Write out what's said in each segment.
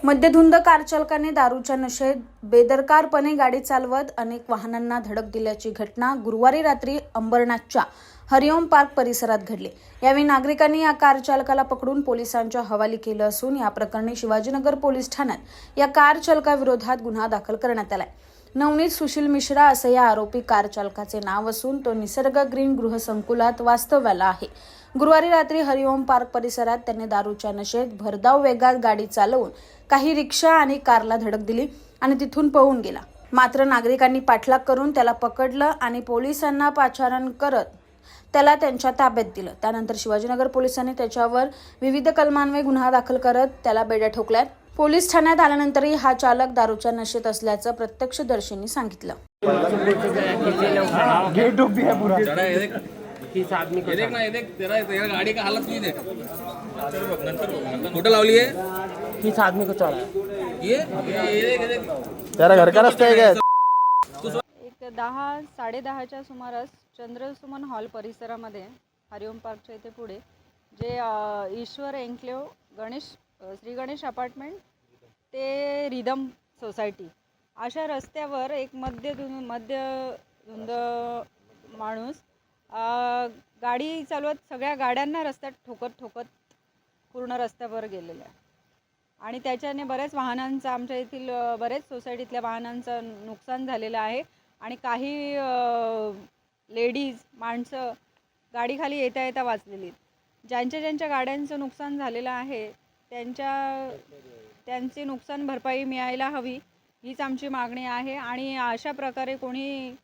मद्यधुंद car चालकाने दारूच्या नशेत बेदरकारपणे गाडी चालवत अनेक वाहनांना धडक दिल्याची घटना गुरुवारी रात्री अंबरनाथच्या हरिओम पार्क परिसरात घडली। यावेळी नागरिकांनी या कार चालकाला पकडून पोलिसांच्या हवाली केलं असून या प्रकरणी शिवाजीनगर पोलीस ठाण्यात या कार चालकाविरोधात गुन्हा दाखल करण्यात आलाय। नवनीत सुशील मिश्रा असे या आरोपी कार चालकाचे नाव असून तो निसर्ग ग्रीन गृहसंकुलात वास्तव्याला आहे। गुरुवारी रात्री हरिओम पार्क परिसरात त्याने दारूच्या नशेत भरधाव वेगात गाडी चालवून काही रिक्षा आणि कारला धडक दिली आणि तिथून पळून गेला। मात्र नागरिकांनी पाठलाग करून त्याला पकडलं आणि पोलिसांना पाचारण करत त्याला त्यांच्या ताब्यात दिलं। त्यानंतर शिवाजीनगर पोलिसांनी त्याच्यावर विविध कलमांन्वये गुन्हा दाखल करत त्याला बेड्या ठोकल्यात। पोलीस ठाण्यात आल्यानंतरही हा चालक दारूच्या नशेत असल्याचं प्रत्यक्षदर्शींनी सांगितलं। तेरा गाड़ी का हालत नहीं देख फोटो लावली है किस आदमी को चढ़ा ये तेरा घर का रास्ता है क्या? एक 10-10:30च्या सुमारास चंद्रसुमन हॉल परिसरामध्ये हरिओम पार्कच्या इथे पुढे जे ईश्वर एन्क्लेव श्री गणेश अपार्टमेंट ते रिदम सोसायटी अशा रस्त्यावर एक मद्यधुंद माणूस गाडी चालवत सगळ्या गाड्यांना रस्त्यात ठोकत पूर्ण रस्त्यावर गेलेला आहे आणि त्याच्याने बऱ्याच वाहनांचं आमच्या येथील बरेच सोसायटीतल्या वाहनांचं नुकसान झालेलं आहे आणि काही लेडीज माणसं गाडीखाली येता वाचलेली आहेत। ज्यांच्या गाड्यांचं नुकसान झालेलं आहे त्यांची नुकसान भरपाई मिळायला हवी हीच आमची मागणी आहे आणि अशा प्रकारे कोणी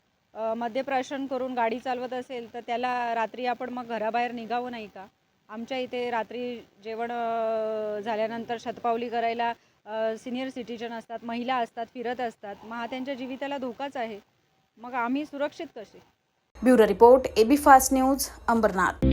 मद्यप्राशन करून गाडी चालवत असेल तर त्याला रात्री आपण मग घराबाहेर निघावं नाही का? आमच्या इथे रात्री जेवण झाल्यानंतर शतपावली करायला सिनियर सिटीजन असतात, महिला असतात, फिरत असतात, मग हा त्यांच्या जीविताला धोकाच आहे। मग आम्ही सुरक्षित कसे? Bureau report AB fast news Ambernath.